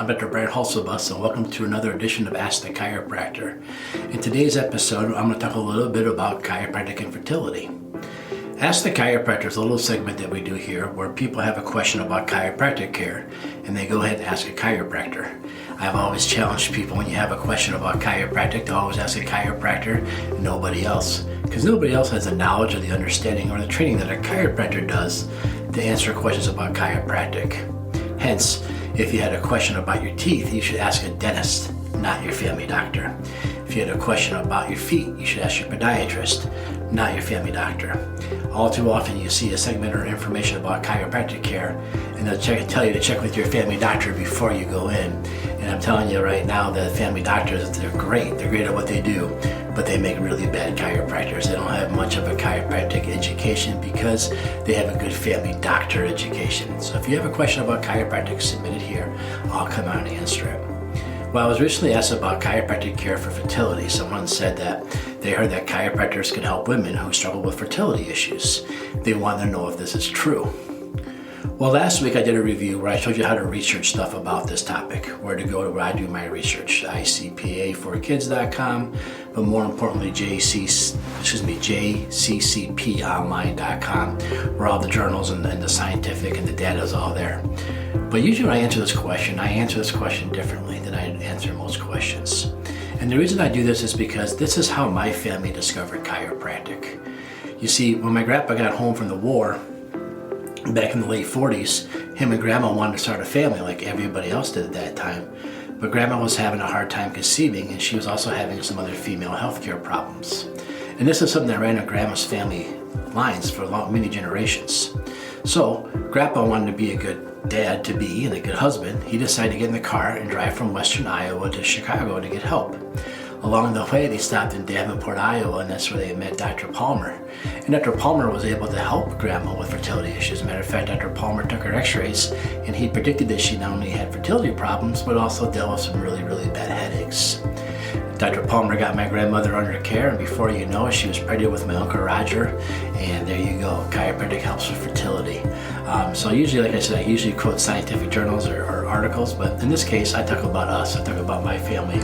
Dr. Brian Hulsebus, and welcome to another edition of Ask the Chiropractor. In today's episode, I'm going to talk a little bit about chiropractic and fertility. Ask the Chiropractor is a little segment that we do here where people have a question about chiropractic care, and they go ahead and ask a chiropractor. I've always challenged people when you have a question about chiropractic to always ask a chiropractor, nobody else. Because nobody else has the knowledge or the understanding or the training that a chiropractor does to answer questions about chiropractic. Hence, if you had a question about your teeth, you should ask a dentist, not your family doctor. If you had a question about your feet, you should ask your podiatrist, not your family doctor. All too often you see a segment or information about chiropractic care and they'll tell you to check with your family doctor before you go in. And I'm telling you right now that family doctors, they're great at what they do, but they make really bad chiropractors. They don't have much of a chiropractic education because they have a good family doctor education. So if you have a question about chiropractic, submit it here. I'll come out and answer it. Well, I was recently asked about chiropractic care for fertility. Someone said that they heard that chiropractors can help women who struggle with fertility issues. They want to know if this is true. Well, last week I did a review where I showed you how to research stuff about this topic, where to go where I do my research, icpa4kids.com, but more importantly, jccponline.com, where all the journals and the scientific and the data is all there. But usually when I answer this question differently than I answer most questions. And the reason I do this is because this is how my family discovered chiropractic. You see, when my grandpa got home from the war, back in the late 40s, him and grandma wanted to start a family like everybody else did at that time. But grandma was having a hard time conceiving, and she was also having some other female healthcare problems. And this is something that ran in grandma's family lines for many generations. So grandpa wanted to be a good dad to be and a good husband. He decided to get in the car and drive from western Iowa to Chicago to get help. Along the way, they stopped in Davenport, Iowa, and that's where they met Dr. Palmer. And Dr. Palmer was able to help grandma with fertility issues. As a matter of fact, Dr. Palmer took her x-rays, and he predicted that she not only had fertility problems, but also dealt with some really, really bad headaches. Dr. Palmer got my grandmother under care, and before you know it, she was pregnant with my Uncle Roger, and there you go, chiropractic helps with fertility. So usually, like I said, I usually quote scientific journals or articles, but in this case, I talk about us, I talk about my family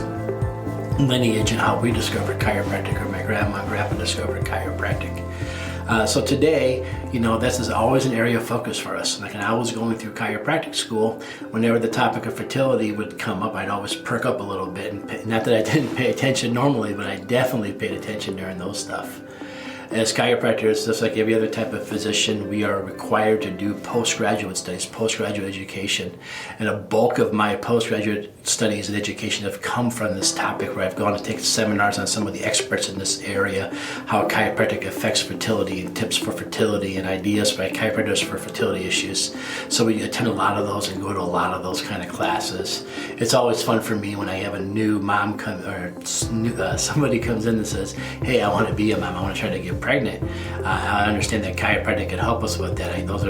lineage and how we discovered chiropractic, or my grandma and grandpa discovered chiropractic. So today, this is always an area of focus for us. Like when I was going through chiropractic school, whenever the topic of fertility would come up, I'd always perk up a little bit. And not that I didn't pay attention normally, but I definitely paid attention during those stuff. As chiropractors, just like every other type of physician, we are required to do postgraduate studies, postgraduate education. And a bulk of my postgraduate studies and education have come from this topic, where I've gone to take seminars on some of the experts in this area, how chiropractic affects fertility and tips for fertility and ideas by chiropractors for fertility issues. So we attend a lot of those and go to a lot of those kind of classes. It's always fun for me when I have a new mom somebody comes in and says, hey, I want to be a mom, I want to try to get pregnant. I understand that chiropractic could help us with that. Those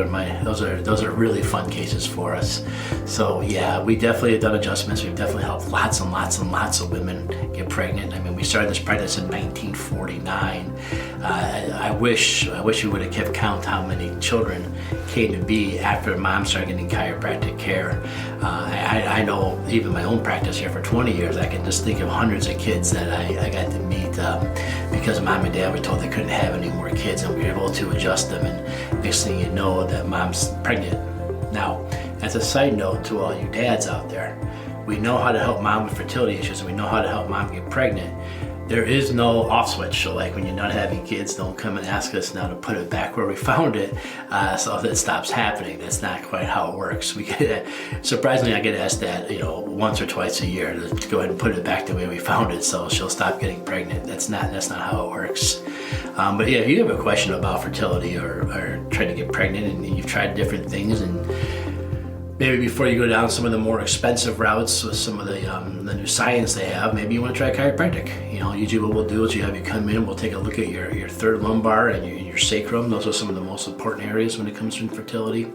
are really fun cases for us. So yeah, we definitely have done adjustments. We've definitely helped lots and lots and lots of women get pregnant. I mean, we started this practice in 1949. I wish we would have kept count how many children came to be after mom started getting chiropractic care. I know even my own practice here for 20 years, I can just think of hundreds of kids that I got to meet because mom and dad were told they couldn't have any more kids, and we were able to adjust them, and next thing you know that mom's pregnant. Now, as a side note to all you dads out there, we know how to help mom with fertility issues, and we know how to help mom get pregnant. There is no off switch, so like when you're not having kids, don't come and ask us now to put it back where we found it so that it stops happening. That's not quite how it works. Surprisingly, I get asked that once or twice a year to go ahead and put it back the way we found it so she'll stop getting pregnant. That's not how it works. But yeah, if you have a question about fertility or trying to get pregnant and you've tried different things, and maybe before you go down some of the more expensive routes with some of the new science they have, maybe you want to try chiropractic. Usually what we'll do is you have you come in, we'll take a look at your third lumbar and your sacrum. Those are some of the most important areas when it comes to infertility.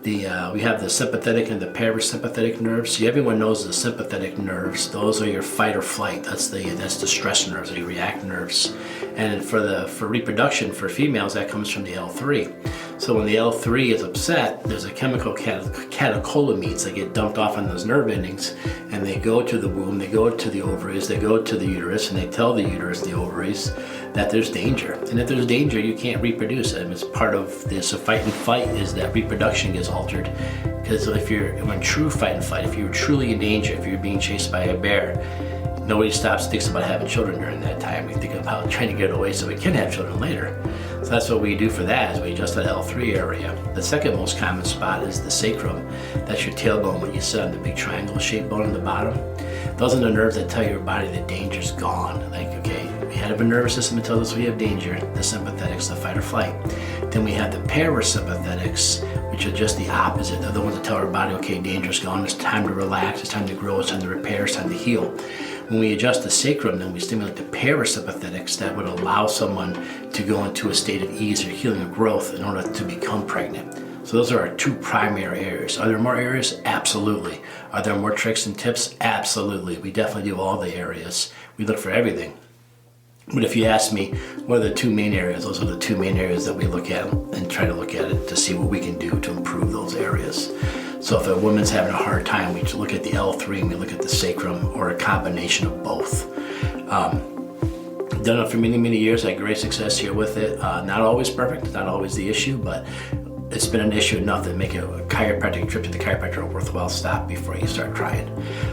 We have the sympathetic and the parasympathetic nerves. See, everyone knows the sympathetic nerves. Those are your fight or flight. That's the stress nerves, the react nerves. And for reproduction for females, that comes from the L3. So when the L3 is upset, there's a chemical catecholamines that get dumped off on those nerve endings, and they go to the womb, they go to the ovaries, they go to the uterus, and they tell the uterus, the ovaries, that there's danger. And if there's danger, you can't reproduce. And it's part of this fight and fight is that reproduction gets altered. Because if you're in true fight and flight, if you're truly in danger, if you're being chased by a bear, nobody stops and thinks about having children during that time. We think about trying to get away so we can have children later. So that's what we do for that, is we adjust that L3 area. The second most common spot is the sacrum. That's your tailbone when you sit on the big triangle shaped bone on the bottom. Those are the nerves that tell your body that danger's gone. Like, okay, we have a nervous system that tells us we have danger, the sympathetics, the fight or flight. Then we have the parasympathetics, which are just the opposite. They're the ones that tell our body, okay, danger's gone, it's time to relax, it's time to grow, it's time to repair, it's time to heal. When we adjust the sacrum, then we stimulate the parasympathetics that would allow someone to go into a state of ease or healing or growth in order to become pregnant. So those are our two primary areas. Are there more areas? Absolutely. Are there more tricks and tips? Absolutely. We definitely do all the areas. We look for everything. But if you ask me, what are the two main areas? Those are the two main areas that we look at and try to look at it to see what we can do to improve those areas. So if a woman's having a hard time, we look at the L3 and we look at the sacrum, or a combination of both. Done it for many, many years. I had great success here with it. Not always perfect, not always the issue, but it's been an issue enough that make a chiropractic trip to the chiropractor a worthwhile stop before you start trying.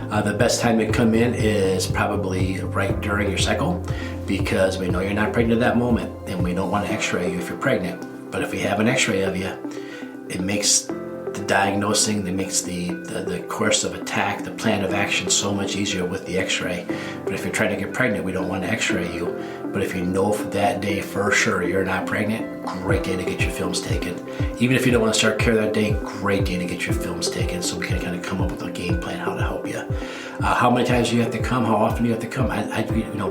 The best time to come in is probably right during your cycle, because we know you're not pregnant at that moment, and we don't want to x-ray you if you're pregnant. But if we have an x-ray of you, it makes the diagnosing, it makes the course of attack, the plan of action so much easier with the x-ray. But if you're trying to get pregnant, we don't want to x-ray you. But if you know for that day for sure you're not pregnant, great day to get your films taken. Even if you don't want to start care that day, great day to get your films taken, so we can kind of come up with a game plan how to help you. How many times do you have to come? How often do you have to come?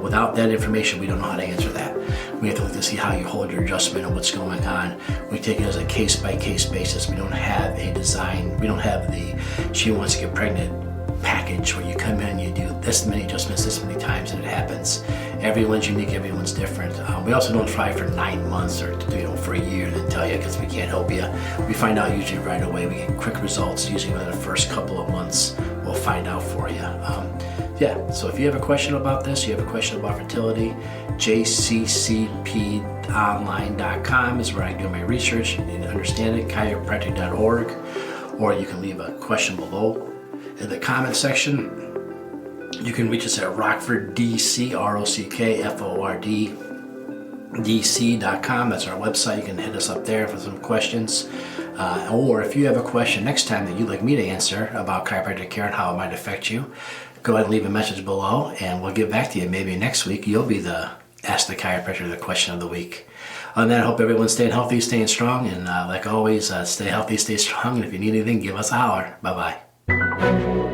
Without that information, we don't know how to answer that. We have to look to see how you hold your adjustment and what's going on. We take it as a case-by-case basis. We don't have a design. We don't have the she wants to get pregnant package where you come in, you do this many adjustments this many times, and it happens. Everyone's unique, everyone's different. We also don't try for 9 months or for a year and then tell you, because we can't help you. We find out usually right away. We get quick results usually within the first couple of months. We'll find out for you. So if you have a question about this, you have a question about fertility, jccponline.com is where I do my research. You need to understand it, chiropractic.org, or you can leave a question below in the comment section. You can reach us at Rockford, DC, ROCKFORD, DC.com. That's our website. You can hit us up there for some questions. Or if you have a question next time that you'd like me to answer about chiropractic care and how it might affect you, go ahead and leave a message below and we'll get back to you. Maybe next week you'll be the Ask the Chiropractor the question of the week. Other than that, I hope everyone's staying healthy, staying strong, and like always, stay healthy, stay strong, and if you need anything, give us a holler. Bye-bye.